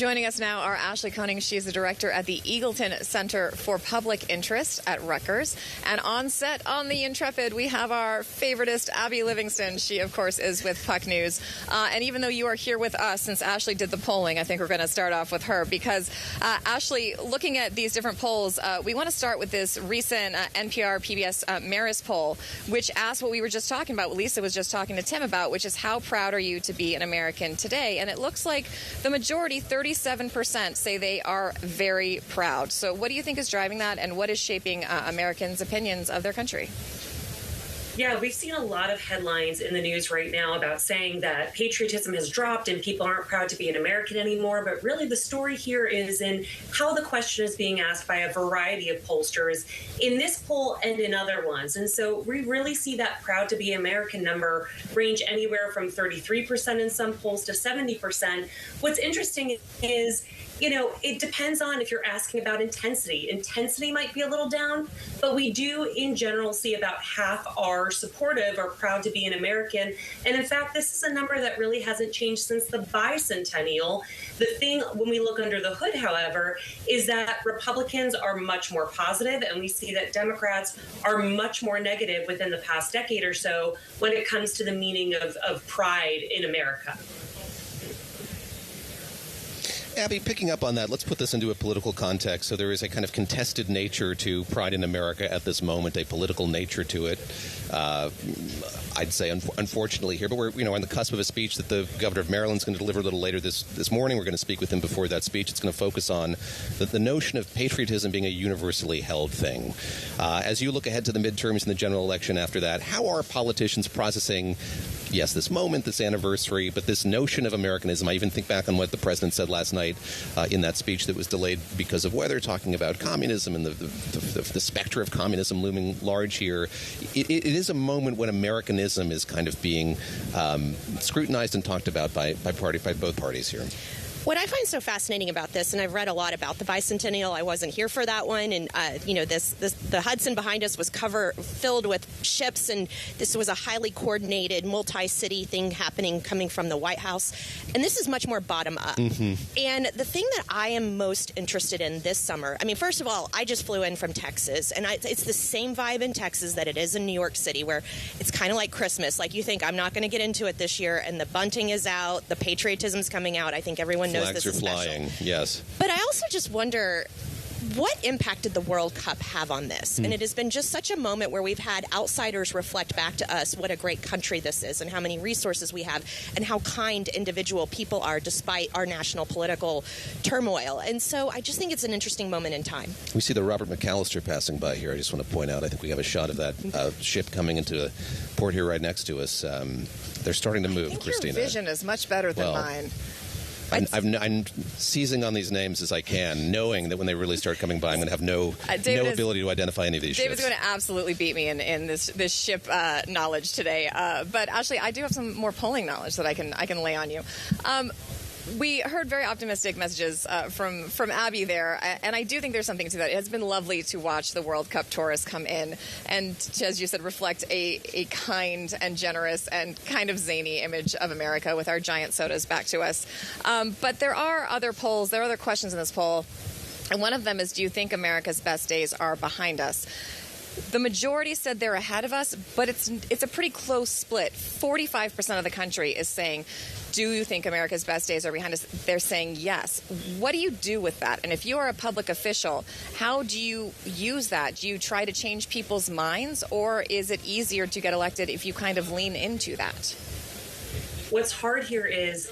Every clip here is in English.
Joining us now are Ashley Connan. She is the director at the Eagleton Center for Public Interest at Rutgers. And on set on The Intrepid, we have our favoritist, Abby Livingston. She, of course, is with Puck News. And even though you are here with us, since Ashley did the polling, I think we're going to start off with her. Because, Ashley, looking at these different polls, we want to start with this recent NPR PBS Marist poll, which asked what we were just talking about, what Lisa was just talking to Tim about, which is how proud are you to be an American today? And it looks like the majority, 37%, say they are very proud. So what do you think is driving that, and what is shaping Americans' opinions of their country? Yeah, we've seen a lot of headlines in the news right now about saying that patriotism has dropped and people aren't proud to be an American anymore. But really, the story here is in how the question is being asked by a variety of pollsters in this poll and in other ones. And so we really see that proud to be American number range anywhere from 33% in some polls to 70%. What's interesting is, it depends on if you're asking about intensity. Intensity might be a little down, but we do in general see about half are supportive or proud to be an American. And in fact, this is a number that really hasn't changed since the bicentennial. The thing when we look under the hood, however, is that Republicans are much more positive, and we see that Democrats are much more negative within the past decade or so when it comes to the meaning of pride in America. Abby, picking up on that, let's put this into a political context. So there is a kind of contested nature to pride in America at this moment, a political nature to it. I'd say, unfortunately here, but we're on the cusp of a speech that the governor of Maryland is going to deliver a little later this morning. We're going to speak with him before that speech. It's going to focus on the notion of patriotism being a universally held thing. As you look ahead to the midterms and the general election after that, how are politicians processing, yes, this moment, this anniversary, but this notion of Americanism? I even think back on what the president said last night in that speech that was delayed because of weather, talking about communism and the specter of communism looming large here. It is a moment when Americanism is kind of being scrutinized and talked about by both parties here. What I find so fascinating about this, and I've read a lot about the bicentennial, I wasn't here for that one, and the Hudson behind us was filled with ships, and this was a highly coordinated multi-city thing coming from the White House, and this is much more bottom up. Mm-hmm. And the thing that I am most interested in this summer, first of all, I just flew in from Texas, and it's the same vibe in Texas that it is in New York City, where it's kind of like Christmas. Like, you think, I'm not going to get into it this year, and the bunting is out, the patriotism's coming out. I think everyone knows this is special. Flags are flying, yes. But I also just wonder, what impact did the World Cup have on this? And it has been just such a moment where we've had outsiders reflect back to us what a great country this is and how many resources we have and how kind individual people are despite our national political turmoil. And so I just think it's an interesting moment in time. We see the Robert McAllister passing by here. I just want to point out, I think we have a shot of that ship coming into a port here right next to us. They're starting to move, I think Christina. Your vision is much better than mine. I'm seizing on these names as I can, knowing that when they really start coming by, I'm going to have no ability to identify any of these David's ships. going to absolutely beat me in this ship knowledge today. But actually, I do have some more polling knowledge that I can lay on you. We heard very optimistic messages from Abby there, and I do think there's something to that. It has been lovely to watch the World Cup tourists come in and, as you said, reflect a kind and generous and kind of zany image of America with our giant sodas back to us. But there are other polls, there are other questions in this poll, and one of them is, do you think America's best days are behind us? The majority said they're ahead of us, but it's a pretty close split. 45% of the country is saying, do you think America's best days are behind us? They're saying yes. What do you do with that? And if you are a public official, how do you use that? Do you try to change people's minds, or is it easier to get elected if you kind of lean into that? What's hard here is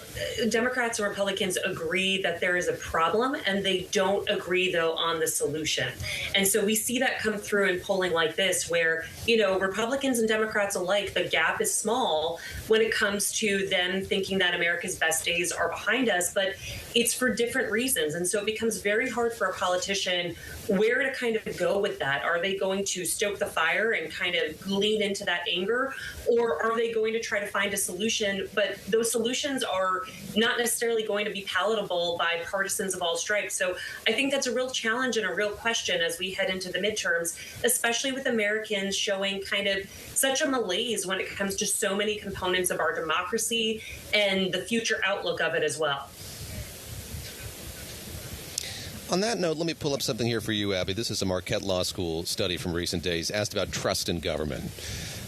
Democrats and Republicans agree that there is a problem, and they don't agree, though, on the solution. And so we see that come through in polling like this, where, Republicans and Democrats alike, the gap is small when it comes to them thinking that America's best days are behind us, but it's for different reasons. And so it becomes very hard for a politician where to kind of go with that. Are they going to stoke the fire and kind of lean into that anger, or are they going to try to find a solution? But those solutions are not necessarily going to be palatable by partisans of all stripes. So I think that's a real challenge and a real question as we head into the midterms, especially with Americans showing kind of such a malaise when it comes to so many components of our democracy and the future outlook of it as well. On that note, let me pull up something here for you, Abby. This is a Marquette Law School study from recent days, asked about trust in government.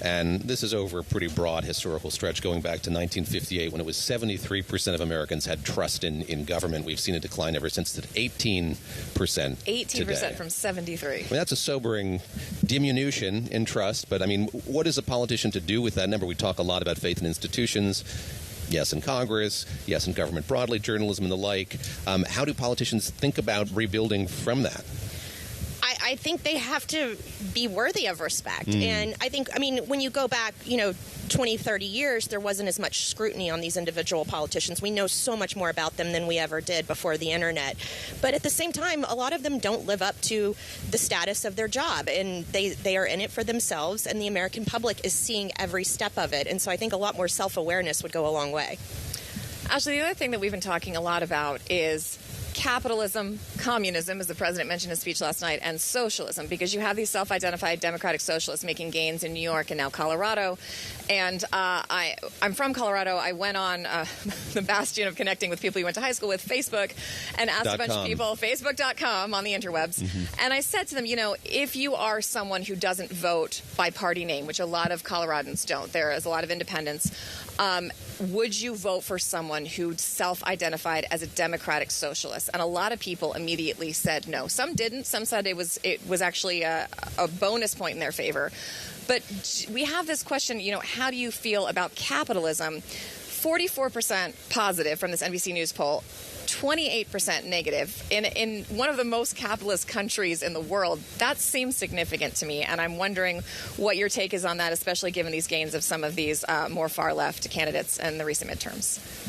And this is over a pretty broad historical stretch going back to 1958 when it was 73% of Americans had trust in government. We've seen a decline ever since to 18% 18% today. from 73. I mean, that's a sobering diminution in trust. But, I mean, what is a politician to do with that number? We talk a lot about faith in institutions. Yes, in Congress. Yes, in government broadly, journalism and the like. How do politicians think about rebuilding from that? I think they have to be worthy of respect. And I think, when you go back, 20, 30 years, there wasn't as much scrutiny on these individual politicians. We know so much more about them than we ever did before the internet. But at the same time, a lot of them don't live up to the status of their job, and they are in it for themselves, and the American public is seeing every step of it. And so I think a lot more self-awareness would go a long way. Actually, the other thing that we've been talking a lot about is capitalism, communism, as the president mentioned in his speech last night, and socialism, because you have these self-identified democratic socialists making gains in New York and now Colorado. And I'm from Colorado. I went on the bastion of connecting with people you went to high school with, Facebook, and asked a bunch of people, Facebook.com on the interwebs. And I said to them, if you are someone who doesn't vote by party name, which a lot of Coloradans don't, there is a lot of independents, would you vote for someone who self-identified as a democratic socialist? And a lot of people immediately said no. Some didn't. Some said it was actually a bonus point in their favor. But we have this question, how do you feel about capitalism? 44% positive from this NBC News poll, 28% negative. In one of the most capitalist countries in the world, that seems significant to me. And I'm wondering what your take is on that, especially given these gains of some of these more far-left candidates in the recent midterms.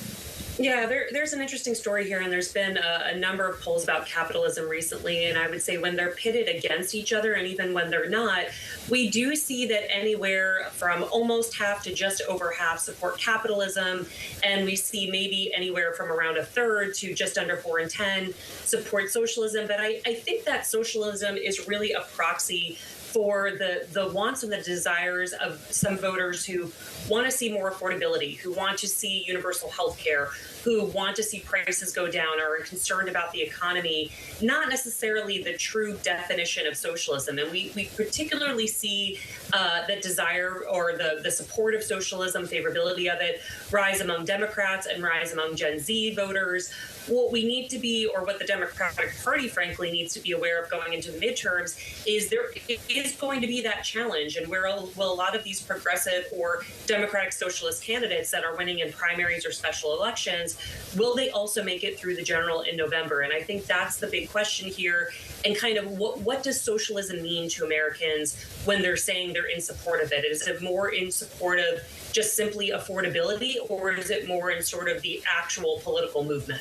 Yeah, there's an interesting story here, and there's been a number of polls about capitalism recently, and I would say when they're pitted against each other, and even when they're not, we do see that anywhere from almost half to just over half support capitalism, and we see maybe anywhere from around a third to just under 4 in 10 support socialism. But I think that socialism is really a proxy for the wants and the desires of some voters who want to see more affordability, who want to see universal health care, who want to see prices go down, or are concerned about the economy, not necessarily the true definition of socialism. And we particularly see that desire or the support of socialism, favorability of it, rise among Democrats and rise among Gen Z voters. What we need to be, or what the Democratic Party, frankly, needs to be aware of going into the midterms is there is going to be that challenge. And where will a lot of these progressive or Democratic socialist candidates that are winning in primaries or special elections, will they also make it through the general in November? And I think that's the big question here. And kind of what does socialism mean to Americans when they're saying they're in support of it? Is it more in support of just simply affordability, or is it more in sort of the actual political movement?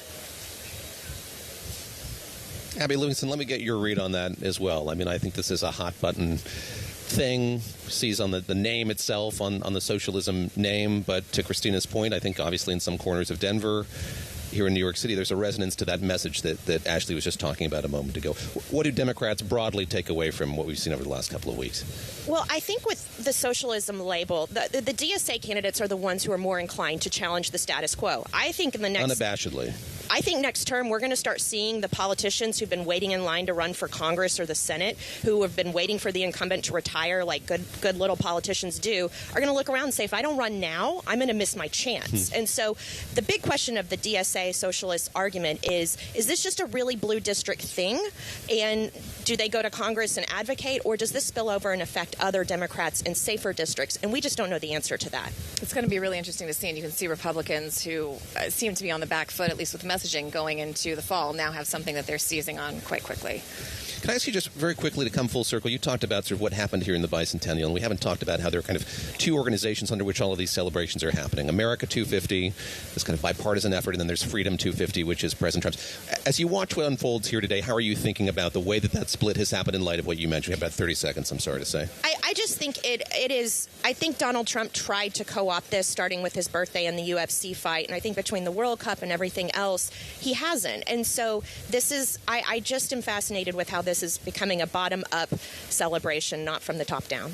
Abby Livingston, let me get your read on that as well. I mean, I think this is a hot button thing, sees on the name itself, on the socialism name. But to Christina's point, I think obviously in some corners of Denver, here in New York City, there's a resonance to that message that Ashley was just talking about a moment ago. What do Democrats broadly take away from what we've seen over the last couple of weeks? Well, I think with the socialism label, the DSA candidates are the ones who are more inclined to challenge the status quo. I think in the next... Unabashedly. I think next term we're going to start seeing the politicians who've been waiting in line to run for Congress or the Senate, who have been waiting for the incumbent to retire like good little politicians do, are going to look around and say, if I don't run now, I'm going to miss my chance. And so the big question of the DSA socialist argument is this just a really blue district thing? And do they go to Congress and advocate, or does this spill over and affect other Democrats in safer districts? And we just don't know the answer to that. It's going to be really interesting to see, and you can see Republicans who seem to be on the back foot, at least with messaging going into the fall, now have something that they're seizing on quite quickly. Can I ask you just very quickly to come full circle? You talked about sort of what happened here in the bicentennial, and we haven't talked about how there are kind of two organizations under which all of these celebrations are happening. America 250, this kind of bipartisan effort, and then there's Freedom 250, which is President Trump's. As you watch what unfolds here today, how are you thinking about the way that split has happened in light of what you mentioned? We have about 30 seconds, I'm sorry to say. I just think it is, I think Donald Trump tried to co-opt this, starting with his birthday and the UFC fight, and I think between the World Cup and everything else, he hasn't. And so this is, I just am fascinated with how this is becoming a bottom-up celebration, not from the top down.